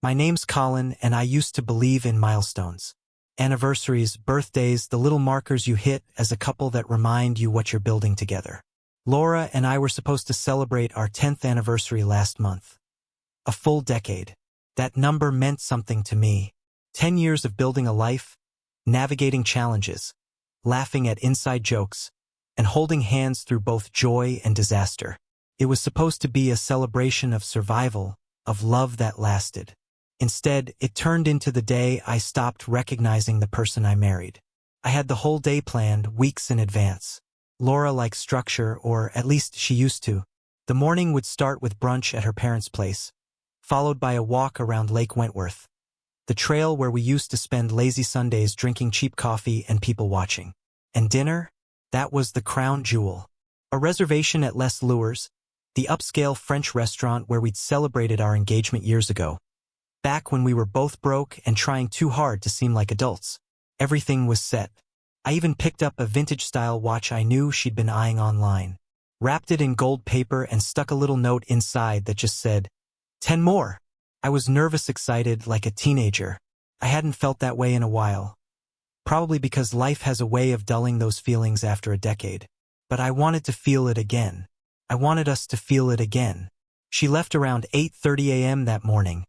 My name's Colin, and I used to believe in milestones. Anniversaries, birthdays, the little markers you hit as a couple that remind you what you're building together. Laura and I were supposed to celebrate our 10th anniversary last month. A full decade. That number meant something to me. 10 years of building a life, navigating challenges, laughing at inside jokes, and holding hands through both joy and disaster. It was supposed to be a celebration of survival, of love that lasted. Instead, it turned into the day I stopped recognizing the person I married. I had the whole day planned, weeks in advance. Laura liked structure, or at least she used to. The morning would start with brunch at her parents' place, followed by a walk around Lake Wentworth, the trail where we used to spend lazy Sundays drinking cheap coffee and people watching. And dinner? That was the crown jewel. A reservation at Les Lures, the upscale French restaurant where we'd celebrated our engagement years ago. Back when we were both broke and trying too hard to seem like adults. Everything was set. I even picked up a vintage-style watch I knew she'd been eyeing online, wrapped it in gold paper and stuck a little note inside that just said, 10 more. I was nervous, excited, like a teenager. I hadn't felt that way in a while. Probably because life has a way of dulling those feelings after a decade. But I wanted to feel it again. I wanted us to feel it again. She left around 8:30 a.m. that morning,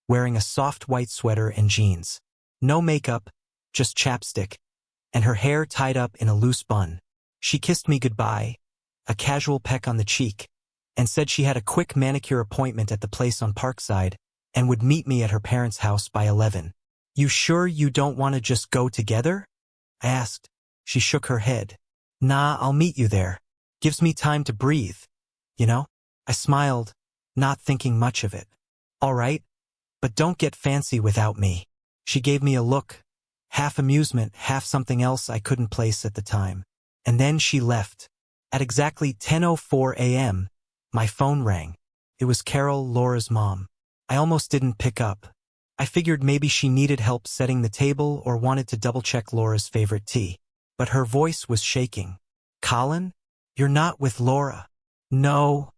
wearing a soft white sweater and jeans. No makeup, just chapstick, and her hair tied up in a loose bun. She kissed me goodbye, a casual peck on the cheek, and said she had a quick manicure appointment at the place on Parkside and would meet me at her parents' house by 11. You sure you don't want to just go together? I asked. She shook her head. Nah, I'll meet you there. Gives me time to breathe, you know? I smiled, not thinking much of it. All right, but don't get fancy without me. She gave me a look, half amusement, half something else I couldn't place at the time. And then she left. At exactly 10:04 a.m., my phone rang. It was Carol, Laura's mom. I almost didn't pick up. I figured maybe she needed help setting the table or wanted to double-check Laura's favorite tea. But her voice was shaking. Colin? You're not with Laura. No,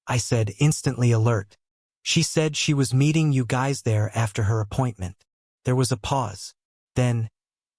I said, instantly alert. She said she was meeting you guys there after her appointment. There was a pause. Then,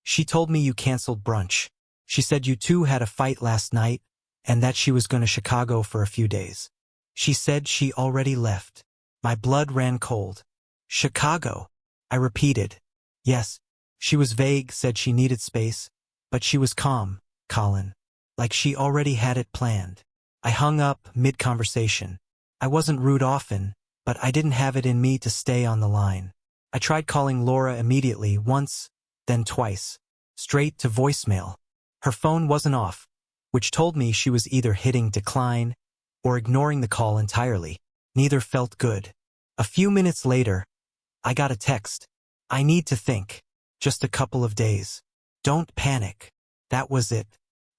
she told me you canceled brunch. She said you two had a fight last night and that she was going to Chicago for a few days. She said she already left. My blood ran cold. Chicago, I repeated. Yes, she was vague, said she needed space, but she was calm, Colin. Like she already had it planned. I hung up mid-conversation. I wasn't rude often, but I didn't have it in me to stay on the line. I tried calling Laura immediately, once, then twice. Straight to voicemail. Her phone wasn't off, which told me she was either hitting decline or ignoring the call entirely. Neither felt good. A few minutes later, I got a text. I need to think. Just a couple of days. Don't panic. That was it.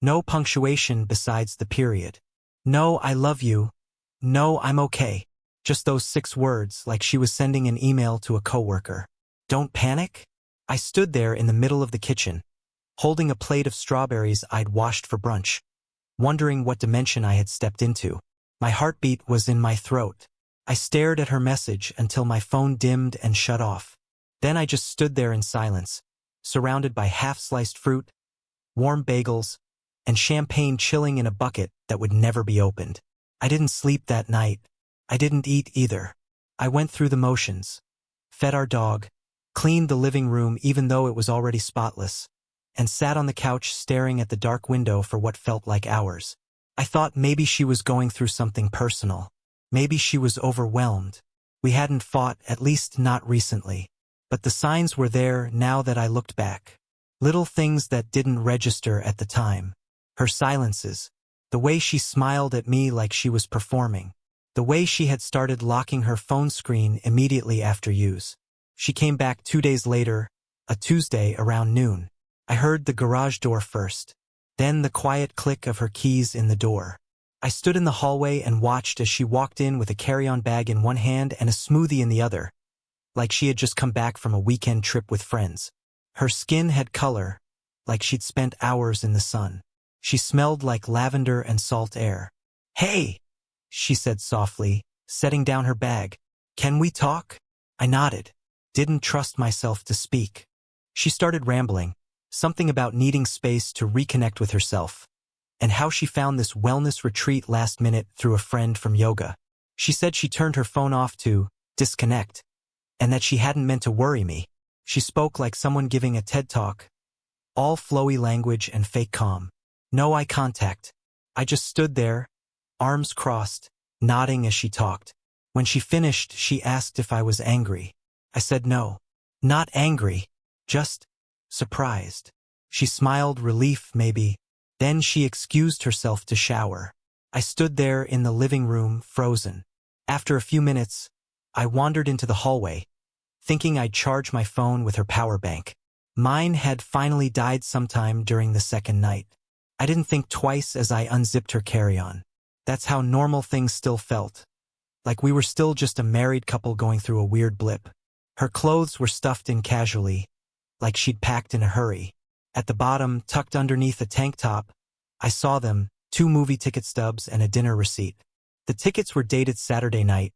No punctuation besides the period. No, I love you. No, I'm okay. Just those 6 words, like she was sending an email to a coworker. Don't panic? I stood there in the middle of the kitchen, holding a plate of strawberries I'd washed for brunch, wondering what dimension I had stepped into. My heartbeat was in my throat. I stared at her message until my phone dimmed and shut off. Then I just stood there in silence, surrounded by half-sliced fruit, warm bagels, and champagne chilling in a bucket that would never be opened. I didn't sleep that night. I didn't eat either. I went through the motions, fed our dog, cleaned the living room even though it was already spotless, and sat on the couch staring at the dark window for what felt like hours. I thought maybe she was going through something personal. Maybe she was overwhelmed. We hadn't fought, at least not recently. But the signs were there now that I looked back. Little things that didn't register at the time. Her silences. The way she smiled at me like she was performing. The way she had started locking her phone screen immediately after use. She came back 2 days later, a Tuesday around noon. I heard the garage door first. Then the quiet click of her keys in the door. I stood in the hallway and watched as she walked in with a carry-on bag in one hand and a smoothie in the other, like she had just come back from a weekend trip with friends. Her skin had color, like she'd spent hours in the sun. She smelled like lavender and salt air. Hey, she said softly, setting down her bag. Can we talk? I nodded. Didn't trust myself to speak. She started rambling, something about needing space to reconnect with herself, and how she found this wellness retreat last minute through a friend from yoga. She said she turned her phone off to disconnect, and that she hadn't meant to worry me. She spoke like someone giving a TED Talk, all flowy language and fake calm. No eye contact. I just stood there, arms crossed, nodding as she talked. When she finished, she asked if I was angry. I said no. Not angry, just surprised. She smiled, relief maybe. Then she excused herself to shower. I stood there in the living room, frozen. After a few minutes, I wandered into the hallway, thinking I'd charge my phone with her power bank. Mine had finally died sometime during the second night. I didn't think twice as I unzipped her carry-on. That's how normal things still felt. Like we were still just a married couple going through a weird blip. Her clothes were stuffed in casually, like she'd packed in a hurry. At the bottom, tucked underneath a tank top, I saw them, 2 movie ticket stubs and a dinner receipt. The tickets were dated Saturday night,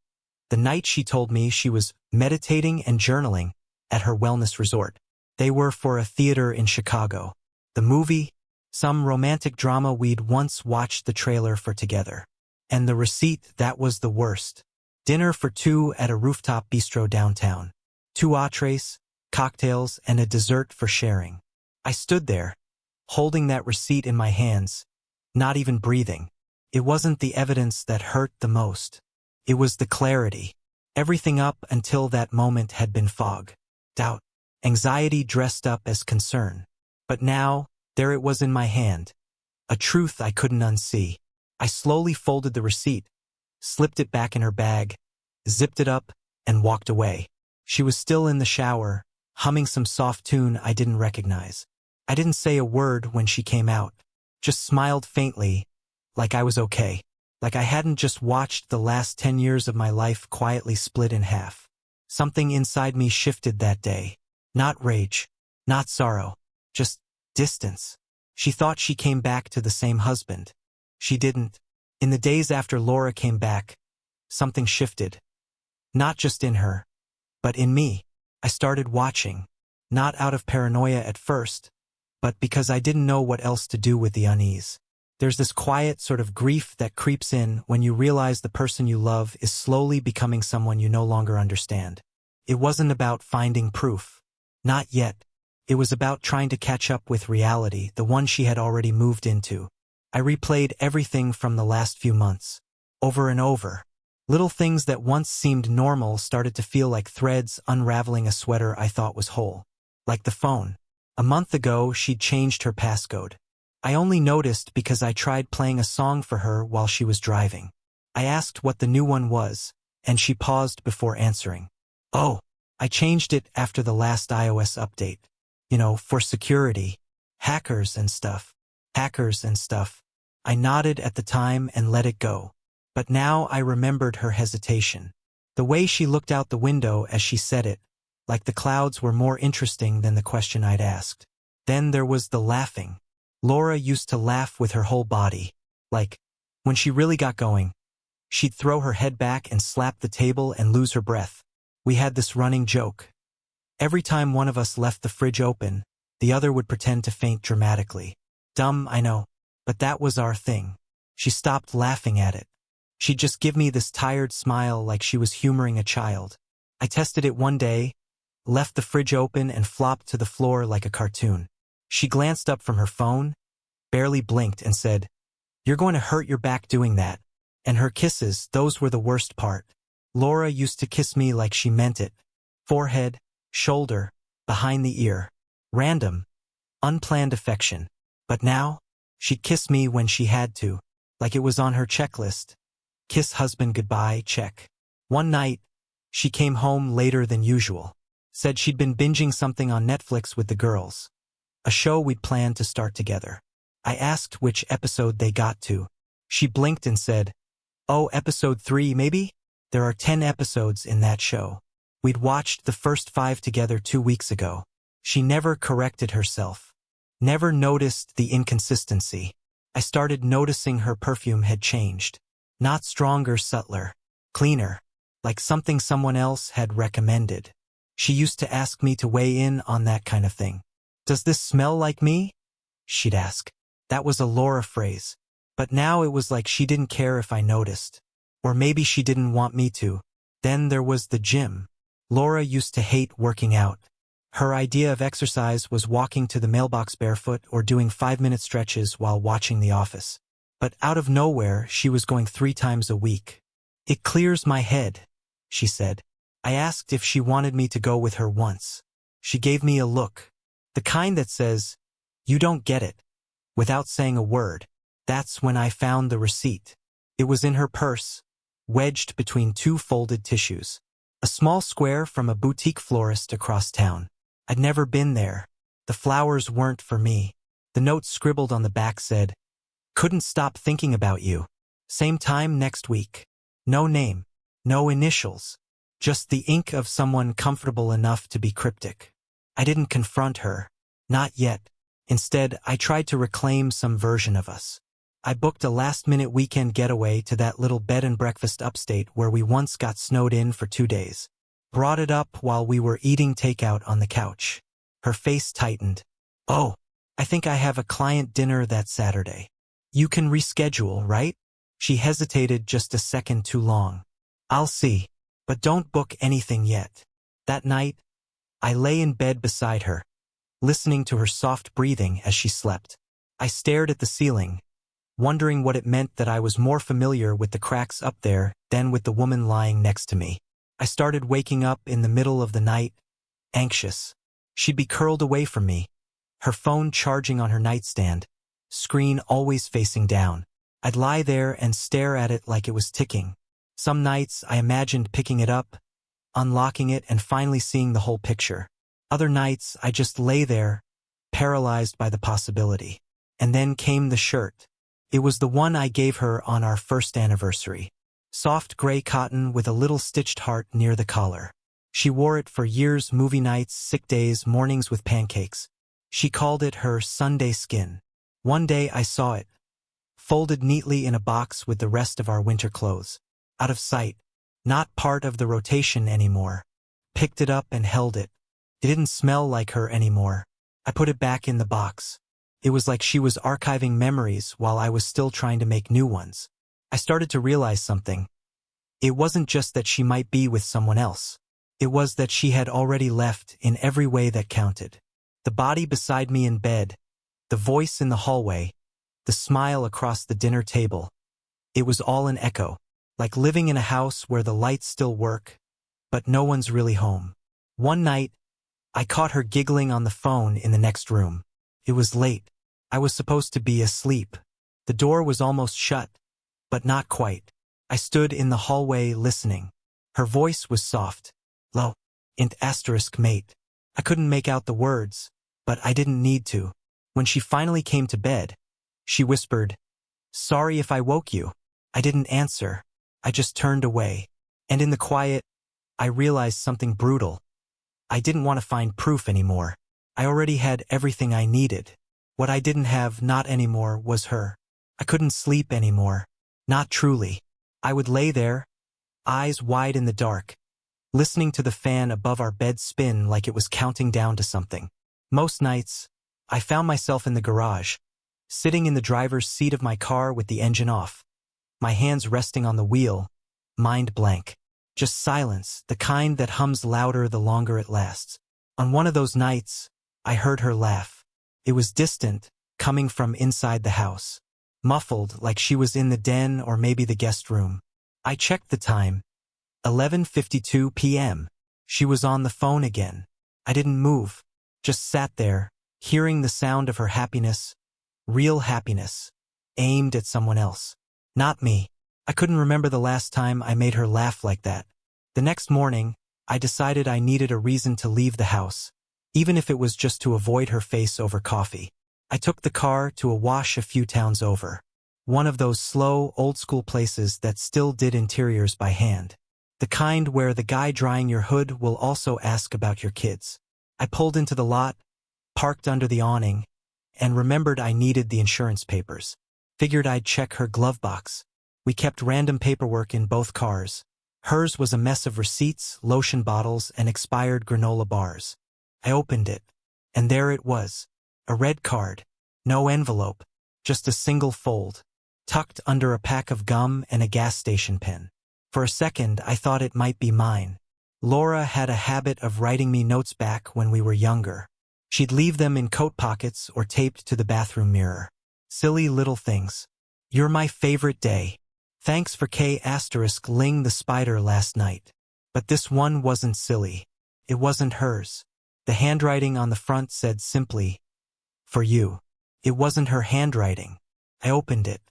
the night she told me she was meditating and journaling at her wellness resort. They were for a theater in Chicago. The movie, some romantic drama we'd once watched the trailer for together. And the receipt, that was the worst. Dinner for 2 at a rooftop bistro downtown. 2 entrees, cocktails, and a dessert for sharing. I stood there, holding that receipt in my hands, not even breathing. It wasn't the evidence that hurt the most. It was the clarity. Everything up until that moment had been fog, doubt, anxiety dressed up as concern. But now, there it was in my hand, a truth I couldn't unsee. I slowly folded the receipt, slipped it back in her bag, zipped it up, and walked away. She was still in the shower, humming some soft tune I didn't recognize. I didn't say a word when she came out, just smiled faintly, like I was okay, like I hadn't just watched the last 10 years of my life quietly split in half. Something inside me shifted that day. Not rage, not sorrow, just distance. She thought she came back to the same husband. She didn't. In the days after Laura came back, something shifted. Not just in her, but in me. I started watching, not out of paranoia at first, but because I didn't know what else to do with the unease. There's this quiet sort of grief that creeps in when you realize the person you love is slowly becoming someone you no longer understand. It wasn't about finding proof. Not yet. It was about trying to catch up with reality, the one she had already moved into. I replayed everything from the last few months, over and over. Little things that once seemed normal started to feel like threads unraveling a sweater I thought was whole. Like the phone. A month ago, she'd changed her passcode. I only noticed because I tried playing a song for her while she was driving. I asked what the new one was, and she paused before answering. Oh, I changed it after the last iOS update. You know, for security. Hackers and stuff. Hackers and stuff. I nodded at the time and let it go. But now I remembered her hesitation. The way she looked out the window as she said it, like the clouds were more interesting than the question I'd asked. Then there was the laughing. Laura used to laugh with her whole body. Like, when she really got going, she'd throw her head back and slap the table and lose her breath. We had this running joke. Every time one of us left the fridge open, the other would pretend to faint dramatically. Dumb, I know, but that was our thing. She stopped laughing at it. She'd just give me this tired smile like she was humoring a child. I tested it one day, left the fridge open and flopped to the floor like a cartoon. She glanced up from her phone, barely blinked and said, "You're going to hurt your back doing that." And her kisses, those were the worst part. Laura used to kiss me like she meant it. Forehead, shoulder, behind the ear. Random, unplanned affection. But now, she'd kiss me when she had to, like it was on her checklist. Kiss husband goodbye, check. One night, she came home later than usual. Said she'd been binging something on Netflix with the girls. A show we'd planned to start together. I asked which episode they got to. She blinked and said, "Oh, episode 3, maybe? There are 10 episodes in that show. We'd watched the first 5 together 2 weeks ago." She never corrected herself. Never noticed the inconsistency. I started noticing her perfume had changed. Not stronger, subtler. Cleaner. like something someone else had recommended. She used to ask me to weigh in on that kind of thing. "Does this smell like me?" she'd ask. That was a Laura phrase. But now it was like she didn't care if I noticed. Or maybe she didn't want me to. Then there was the gym. Laura used to hate working out. Her idea of exercise was walking to the mailbox barefoot or doing 5-minute stretches while watching The Office. But out of nowhere, she was going 3 times a week. "It clears my head," she said. I asked if she wanted me to go with her once. She gave me a look. The kind that says, "You don't get it," without saying a word. That's when I found the receipt. It was in her purse, wedged between 2 folded tissues. A small square from a boutique florist across town. I'd never been there. The flowers weren't for me. The note scribbled on the back said, "Couldn't stop thinking about you. Same time next week." No name. No initials. Just the ink of someone comfortable enough to be cryptic. I didn't confront her. Not yet. Instead, I tried to reclaim some version of us. I booked a last-minute weekend getaway to that little bed and breakfast upstate where we once got snowed in for 2 days. Brought it up while we were eating takeout on the couch. Her face tightened. "Oh, I think I have a client dinner that Saturday. You can reschedule, right?" She hesitated just a second too long. "I'll see. But don't book anything yet." That night, I lay in bed beside her, listening to her soft breathing as she slept. I stared at the ceiling, wondering what it meant that I was more familiar with the cracks up there than with the woman lying next to me. I started waking up in the middle of the night, anxious. She'd be curled away from me, her phone charging on her nightstand, screen always facing down. I'd lie there and stare at it like it was ticking. Some nights I imagined picking it up, unlocking it, and finally seeing the whole picture. Other nights I just lay there, paralyzed by the possibility. And then came the shirt. It was the one I gave her on our first anniversary. Soft gray cotton with a little stitched heart near the collar. She wore it for years: movie nights, sick days, mornings with pancakes. She called it her Sunday skin. One day I saw it, folded neatly in a box with the rest of our winter clothes. Out of sight, not part of the rotation anymore. Picked it up and held it. It didn't smell like her anymore. I put it back in the box. It was like she was archiving memories while I was still trying to make new ones. I started to realize something. It wasn't just that she might be with someone else. It was that she had already left in every way that counted. The body beside me in bed, the voice in the hallway, the smile across the dinner table. It was all an echo, like living in a house where the lights still work, but no one's really home. One night, I caught her giggling on the phone in the next room. It was late. I was supposed to be asleep. The door was almost shut, but not quite. I stood in the hallway listening. Her voice was soft. "Lo, int asterisk mate." I couldn't make out the words, but I didn't need to. When she finally came to bed, she whispered, "Sorry if I woke you." I didn't answer. I just turned away. And in the quiet, I realized something brutal. I didn't want to find proof anymore. I already had everything I needed. What I didn't have, not anymore, was her. I couldn't sleep anymore. Not truly. I would lay there, eyes wide in the dark, listening to the fan above our bed spin like it was counting down to something. Most nights, I found myself in the garage, sitting in the driver's seat of my car with the engine off, my hands resting on the wheel, mind blank. Just silence, the kind that hums louder the longer it lasts. On one of those nights, I heard her laugh. It was distant, coming from inside the house. Muffled, like she was in the den or maybe the guest room. I checked the time. 11:52 p.m. She was on the phone again. I didn't move, just sat there, hearing the sound of her happiness, real happiness, aimed at someone else. Not me. I couldn't remember the last time I made her laugh like that. The next morning, I decided I needed a reason to leave the house, even if it was just to avoid her face over coffee. I took the car to a wash a few towns over. One of those slow, old-school places that still did interiors by hand. The kind where the guy drying your hood will also ask about your kids. I pulled into the lot, parked under the awning, and remembered I needed the insurance papers. Figured I'd check her glove box. We kept random paperwork in both cars. Hers was a mess of receipts, lotion bottles, and expired granola bars. I opened it, and there it was. A red card. No envelope, just a single fold, tucked under a pack of gum and a gas station pen. For a second, I thought it might be mine. Laura had a habit of writing me notes back when we were younger. She'd leave them in coat pockets or taped to the bathroom mirror. Silly little things. You're my favorite day. Thanks for Ling the spider last night. But this one wasn't silly. It wasn't hers. The handwriting on the front said simply, "For you." It wasn't her handwriting. I opened it.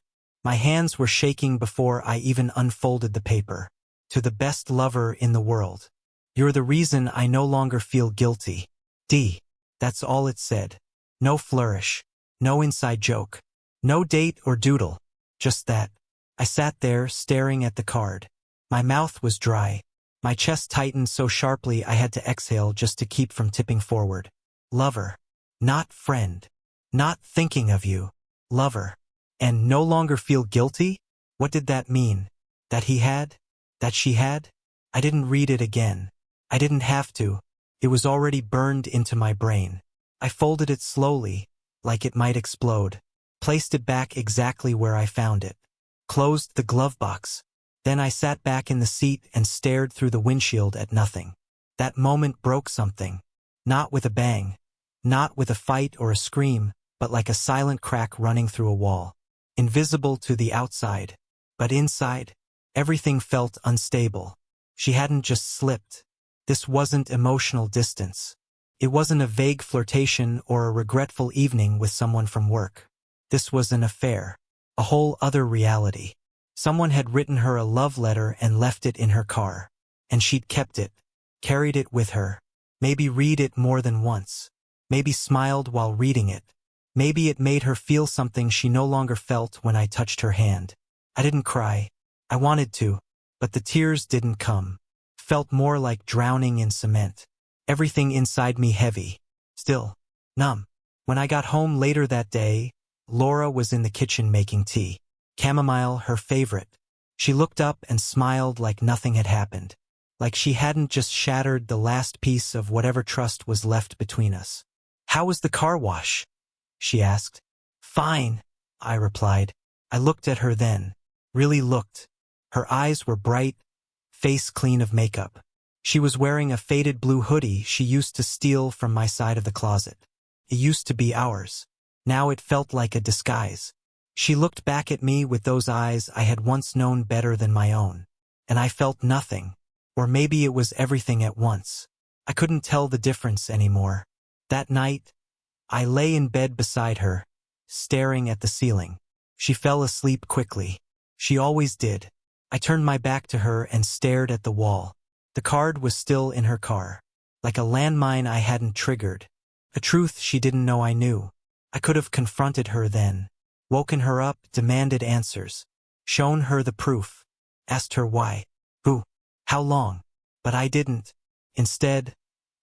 My hands were shaking before I even unfolded the paper. To the best lover in the world. You're the reason I no longer feel guilty. D. That's all it said. No flourish. No inside joke. No date or doodle. Just that. I sat there, staring at the card. My mouth was dry. My chest tightened so sharply I had to exhale just to keep from tipping forward. Lover. Not friend. Not thinking of you. Lover. And no longer feel guilty? What did that mean? That he had? That she had? I didn't read it again. I didn't have to. It was already burned into my brain. I folded it slowly, like it might explode. Placed it back exactly where I found it. Closed the glove box. Then I sat back in the seat and stared through the windshield at nothing. That moment broke something. Not with a bang. Not with a fight or a scream, but like a silent crack running through a wall. Invisible to the outside. But inside, everything felt unstable. She hadn't just slipped. This wasn't emotional distance. It wasn't a vague flirtation or a regretful evening with someone from work. This was an affair. A whole other reality. Someone had written her a love letter and left it in her car. And she'd kept it. Carried it with her. Maybe read it more than once. Maybe smiled while reading it. Maybe it made her feel something she no longer felt when I touched her hand. I didn't cry. I wanted to, but the tears didn't come. Felt more like drowning in cement. Everything inside me heavy. Still. Numb. When I got home later that day, Laura was in the kitchen making tea. Chamomile, her favorite. She looked up and smiled like nothing had happened. Like she hadn't just shattered the last piece of whatever trust was left between us. "How was the car wash?" she asked. "Fine," I replied. I looked at her then. Really looked. Her eyes were bright, face clean of makeup. She was wearing a faded blue hoodie she used to steal from my side of the closet. It used to be ours. Now it felt like a disguise. She looked back at me with those eyes I had once known better than my own. And I felt nothing. Or maybe it was everything at once. I couldn't tell the difference anymore. That night, I lay in bed beside her, staring at the ceiling. She fell asleep quickly. She always did. I turned my back to her and stared at the wall. The card was still in her car. Like a landmine I hadn't triggered. A truth she didn't know I knew. I could have confronted her then. Woken her up, demanded answers. Shown her the proof. Asked her why. Who? How long? But I didn't. Instead,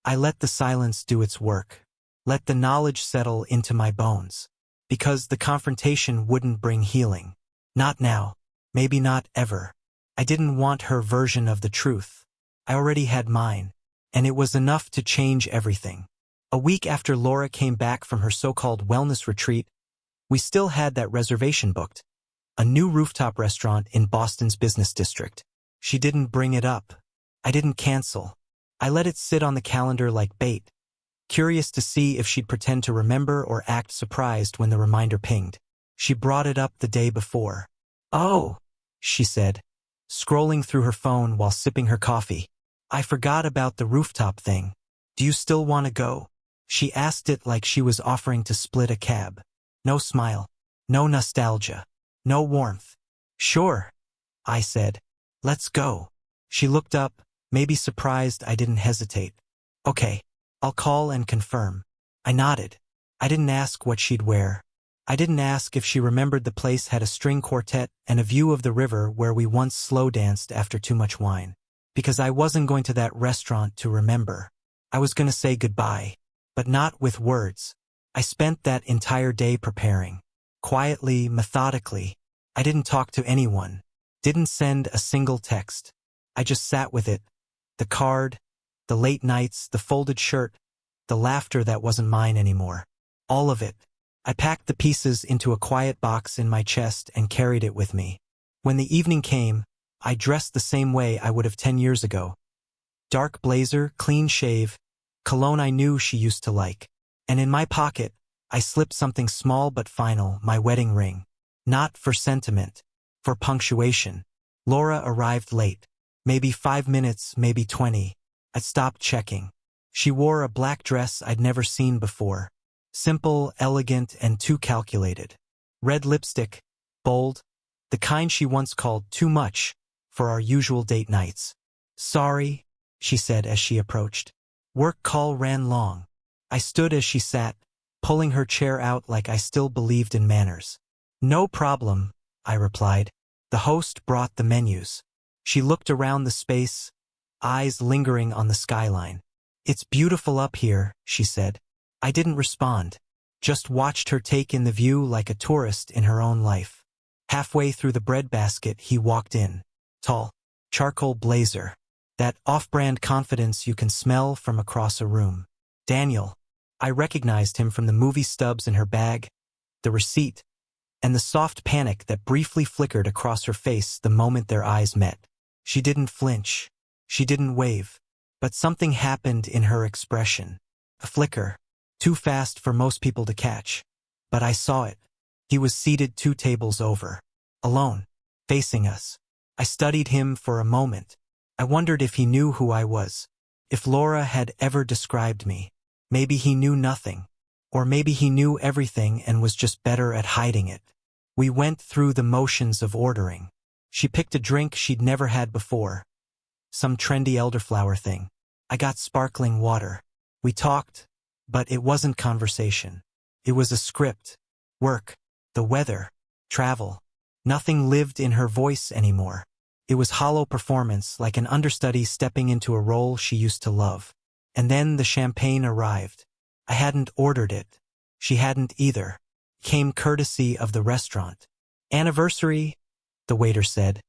I let the silence do its work. Let the knowledge settle into my bones. Because the confrontation wouldn't bring healing. Not now. Maybe not ever. I didn't want her version of the truth. I already had mine. And it was enough to change everything. A week after Laura came back from her so-called wellness retreat, we still had that reservation booked. A new rooftop restaurant in Boston's business district. She didn't bring it up. I didn't cancel. I let it sit on the calendar like bait. Curious to see if she'd pretend to remember or act surprised when the reminder pinged. She brought it up the day before. "Oh," she said, scrolling through her phone while sipping her coffee. "I forgot about the rooftop thing. Do you still want to go?" She asked it like she was offering to split a cab. No smile. No nostalgia. No warmth. "Sure," I said. "Let's go." She looked up, maybe surprised I didn't hesitate. "Okay, I'll call and confirm." I nodded. I didn't ask what she'd wear. I didn't ask if she remembered the place had a string quartet and a view of the river where we once slow danced after too much wine. Because I wasn't going to that restaurant to remember. I was going to say goodbye. But not with words. I spent that entire day preparing. Quietly, methodically. I didn't talk to anyone. Didn't send a single text. I just sat with it. The card, the late nights, the folded shirt, the laughter that wasn't mine anymore. All of it. I packed the pieces into a quiet box in my chest and carried it with me. When the evening came, I dressed the same way I would have 10 years ago. Dark blazer, clean shave, cologne I knew she used to like. And in my pocket, I slipped something small but final, my wedding ring. Not for sentiment, for punctuation. Laura arrived late. Maybe 5 minutes, maybe 20. I stopped checking. She wore a black dress I'd never seen before. Simple, elegant, and too calculated. Red lipstick, bold, the kind she once called too much for our usual date nights. Sorry, she said as she approached. Work call ran long. I stood as she sat, pulling her chair out like I still believed in manners. No problem, I replied. The host brought the menus. She looked around the space, eyes lingering on the skyline. It's beautiful up here, she said. I didn't respond, just watched her take in the view like a tourist in her own life. Halfway through the breadbasket, he walked in. Tall, charcoal blazer. That off-brand confidence you can smell from across a room. Daniel. I recognized him from the movie stubs in her bag, the receipt, and the soft panic that briefly flickered across her face the moment their eyes met. She didn't flinch. She didn't wave. But something happened in her expression. A flicker. Too fast for most people to catch. But I saw it. He was seated 2 tables over. Alone. Facing us. I studied him for a moment. I wondered if he knew who I was. If Laura had ever described me. Maybe he knew nothing. Or maybe he knew everything and was just better at hiding it. We went through the motions of ordering. She picked a drink she'd never had before. Some trendy elderflower thing. I got sparkling water. We talked, but it wasn't conversation. It was a script. Work. The weather. Travel. Nothing lived in her voice anymore. It was hollow performance, like an understudy stepping into a role she used to love. And then the champagne arrived. I hadn't ordered it. She hadn't either. Came courtesy of the restaurant. Anniversary, the waiter said,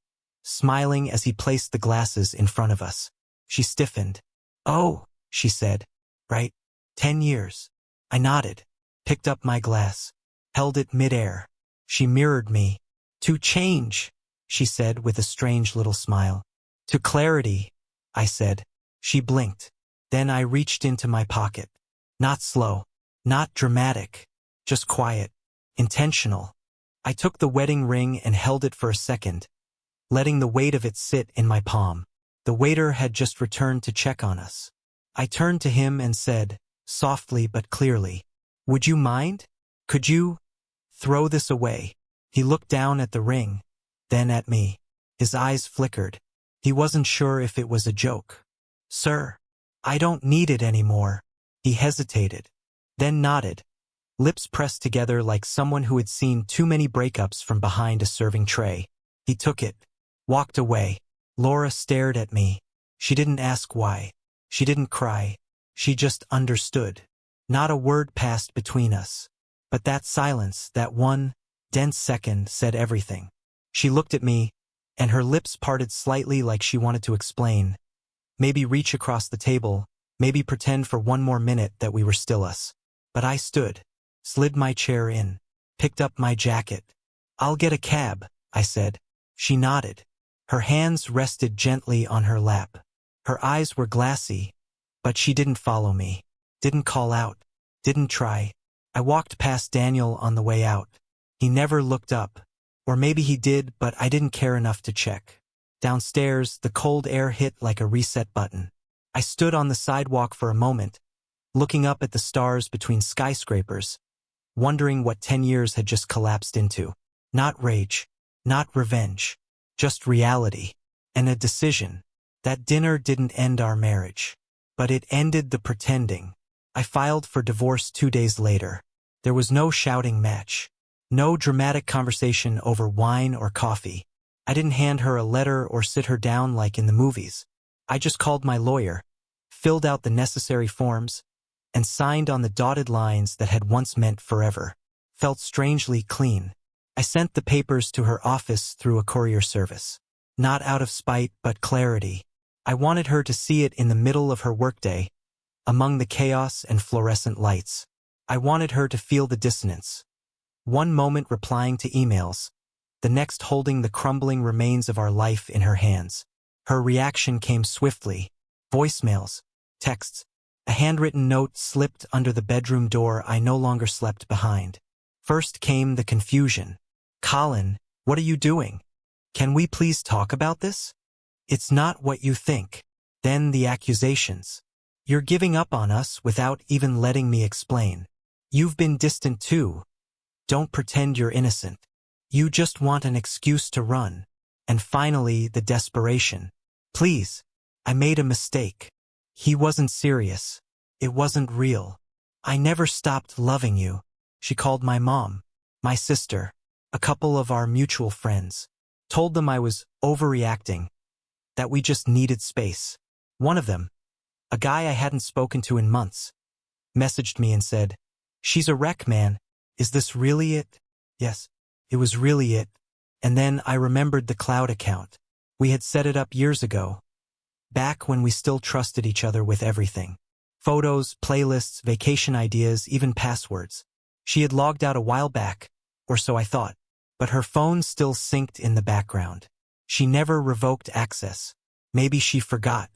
smiling as he placed the glasses in front of us. She stiffened. Oh, she said. Right? 10 years. I nodded, picked up my glass, held it midair. She mirrored me. To change, she said with a strange little smile. To clarity, I said. She blinked. Then I reached into my pocket. Not slow, not dramatic, just quiet, intentional. I took the wedding ring and held it for a second, letting the weight of it sit in my palm. The waiter had just returned to check on us. I turned to him and said, softly but clearly, would you mind? Could you throw this away? He looked down at the ring, then at me. His eyes flickered. He wasn't sure if it was a joke. Sir, I don't need it anymore. He hesitated, then nodded, lips pressed together like someone who had seen too many breakups from behind a serving tray. He took it, walked away. Laura stared at me. She didn't ask why. She didn't cry. She just understood. Not a word passed between us. But that silence, that one dense second, said everything. She looked at me, and her lips parted slightly like she wanted to explain. Maybe reach across the table, maybe pretend for one more minute that we were still us. But I stood, slid my chair in, picked up my jacket. I'll get a cab, I said. She nodded. Her hands rested gently on her lap. Her eyes were glassy, but she didn't follow me, didn't call out, didn't try. I walked past Daniel on the way out. He never looked up. Or maybe he did, but I didn't care enough to check. Downstairs, the cold air hit like a reset button. I stood on the sidewalk for a moment, looking up at the stars between skyscrapers, wondering what 10 years had just collapsed into. Not rage, not revenge, just reality. And a decision. That dinner didn't end our marriage. But it ended the pretending. I filed for divorce 2 days later. There was no shouting match. No dramatic conversation over wine or coffee. I didn't hand her a letter or sit her down like in the movies. I just called my lawyer, filled out the necessary forms, and signed on the dotted lines that had once meant forever. Felt strangely clean. I sent the papers to her office through a courier service. Not out of spite, but clarity. I wanted her to see it in the middle of her workday, among the chaos and fluorescent lights. I wanted her to feel the dissonance. One moment replying to emails, the next holding the crumbling remains of our life in her hands. Her reaction came swiftly. Voicemails, texts, a handwritten note slipped under the bedroom door I no longer slept behind. First came the confusion. "Colin, what are you doing? Can we please talk about this? It's not what you think." Then the accusations. "You're giving up on us without even letting me explain. You've been distant too. Don't pretend you're innocent. You just want an excuse to run." And finally, the desperation. "Please, I made a mistake. He wasn't serious. It wasn't real. I never stopped loving you." She called my mom, my sister, a couple of our mutual friends. Told them I was overreacting, that we just needed space. One of them, a guy I hadn't spoken to in months, messaged me and said, "She's a wreck, man. Is this really it?" Yes, it was really it. And then I remembered the cloud account. We had set it up years ago, back when we still trusted each other with everything. Photos, playlists, vacation ideas, even passwords. She had logged out a while back, or so I thought, but her phone still synced in the background. She never revoked access. Maybe she forgot,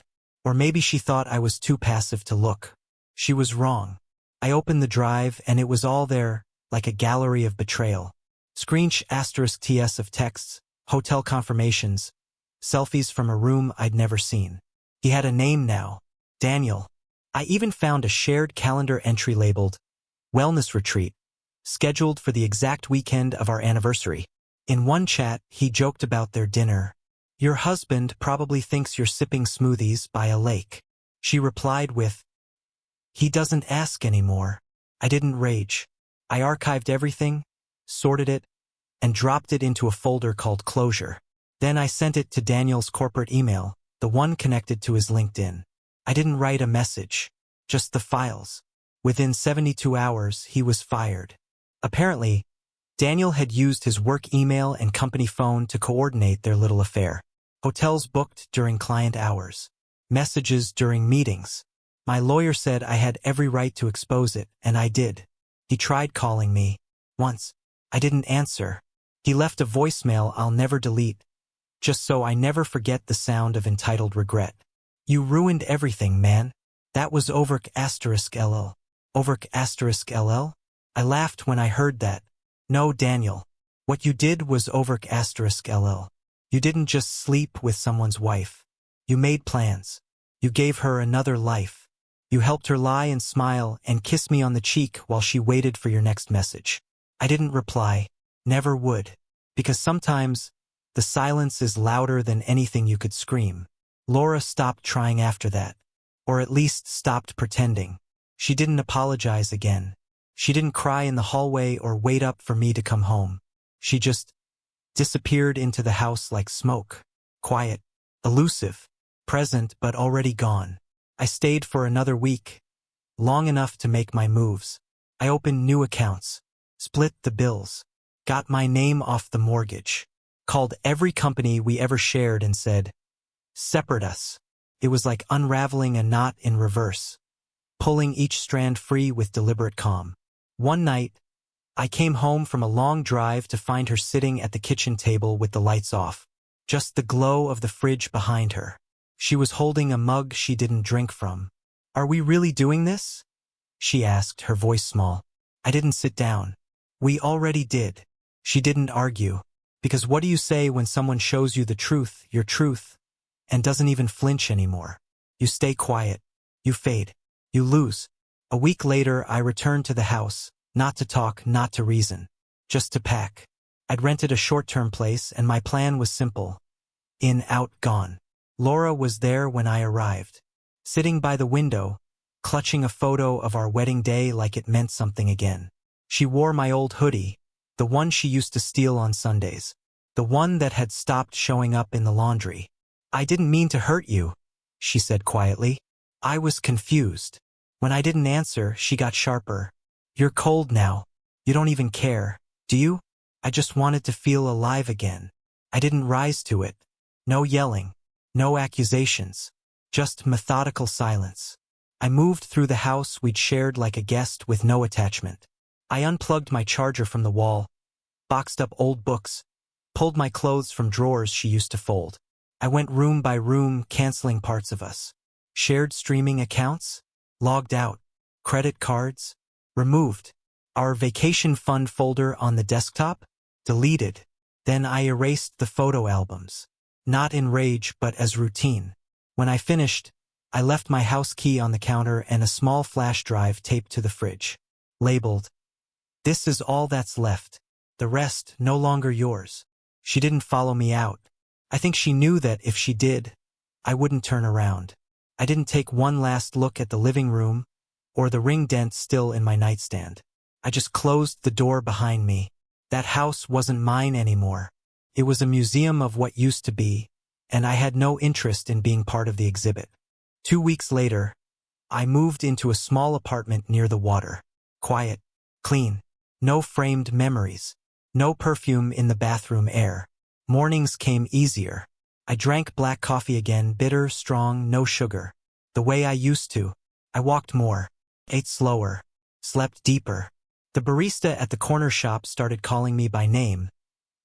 or maybe she thought I was too passive to look. She was wrong. I opened the drive and it was all there, like a gallery of betrayal. **TS of texts, hotel confirmations, selfies from a room I'd never seen. He had a name now, Daniel. I even found a shared calendar entry labeled, "Wellness Retreat," scheduled for the exact weekend of our anniversary. In one chat, he joked about their dinner. "Your husband probably thinks you're sipping smoothies by a lake." She replied with, "He doesn't ask anymore." I didn't rage. I archived everything, sorted it, and dropped it into a folder called Closure. Then I sent it to Daniel's corporate email, the one connected to his LinkedIn. I didn't write a message, just the files. Within 72 hours, he was fired. Apparently, Daniel had used his work email and company phone to coordinate their little affair. Hotels booked during client hours. Messages during meetings. My lawyer said I had every right to expose it, and I did. He tried calling me. Once. I didn't answer. He left a voicemail I'll never delete, just so I never forget the sound of entitled regret. "You ruined everything, man. That was **LL. **LL? I laughed when I heard that. "No, Daniel. What you did was **LL. You didn't just sleep with someone's wife. You made plans. You gave her another life. You helped her lie and smile and kiss me on the cheek while she waited for your next message." I didn't reply. Never would. Because sometimes, the silence is louder than anything you could scream. Laura stopped trying after that. Or at least stopped pretending. She didn't apologize again. She didn't cry in the hallway or wait up for me to come home. She just disappeared into the house like smoke. Quiet, elusive, present but already gone. I stayed for another week, long enough to make my moves. I opened new accounts, split the bills, got my name off the mortgage, called every company we ever shared and said, "Separate us." It was like unraveling a knot in reverse, pulling each strand free with deliberate calm. One night, I came home from a long drive to find her sitting at the kitchen table with the lights off, just the glow of the fridge behind her. She was holding a mug she didn't drink from. "Are we really doing this?" she asked, her voice small. I didn't sit down. "We already did." She didn't argue. Because what do you say when someone shows you the truth, your truth, and doesn't even flinch anymore? You stay quiet. You fade. You lose. A week later, I returned to the house, not to talk, not to reason, just to pack. I'd rented a short-term place, and my plan was simple. In, out, gone. Laura was there when I arrived, sitting by the window, clutching a photo of our wedding day like it meant something again. She wore my old hoodie, the one she used to steal on Sundays, the one that had stopped showing up in the laundry. "I didn't mean to hurt you," she said quietly. I was confused. When I didn't answer, she got sharper. "You're cold now. You don't even care, do you?" I just wanted to feel alive again. I didn't rise to it. No yelling. No accusations. Just methodical silence. I moved through the house we'd shared like a guest with no attachment. I unplugged my charger from the wall, boxed up old books, pulled my clothes from drawers she used to fold. I went room by room, canceling parts of us. Shared streaming accounts? Logged out. Credit cards? Removed. Our vacation fund folder on the desktop? Deleted. Then I erased the photo albums. Not in rage, but as routine. When I finished, I left my house key on the counter and a small flash drive taped to the fridge. Labeled, "This is all that's left. The rest no longer yours." She didn't follow me out. I think she knew that if she did, I wouldn't turn around. I didn't take one last look at the living room or the ring dent still in my nightstand. I just closed the door behind me. That house wasn't mine anymore. It was a museum of what used to be, and I had no interest in being part of the exhibit. 2 weeks later, I moved into a small apartment near the water. Quiet, clean, no framed memories, no perfume in the bathroom air. Mornings came easier. I drank black coffee again, bitter, strong, no sugar. The way I used to. I walked more, ate slower, slept deeper. The barista at the corner shop started calling me by name.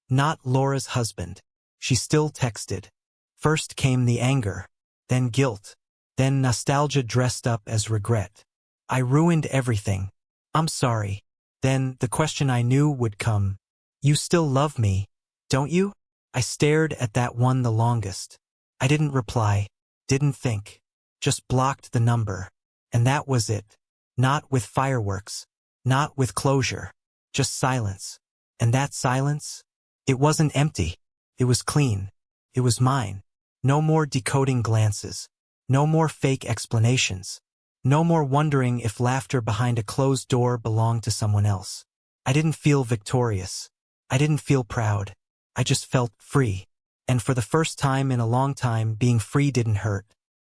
Not Laura's husband. She still texted. First came the anger, then guilt, then nostalgia dressed up as regret. I ruined everything. I'm sorry. Then the question I knew would come. You still love me, don't you? I stared at that one the longest. I didn't reply, didn't think, just blocked the number. And that was it. Not with fireworks, not with closure, just silence. And that silence? It wasn't empty. It was clean. It was mine. No more decoding glances. No more fake explanations. No more wondering if laughter behind a closed door belonged to someone else. I didn't feel victorious. I didn't feel proud. I just felt free. And for the first time in a long time, being free didn't hurt.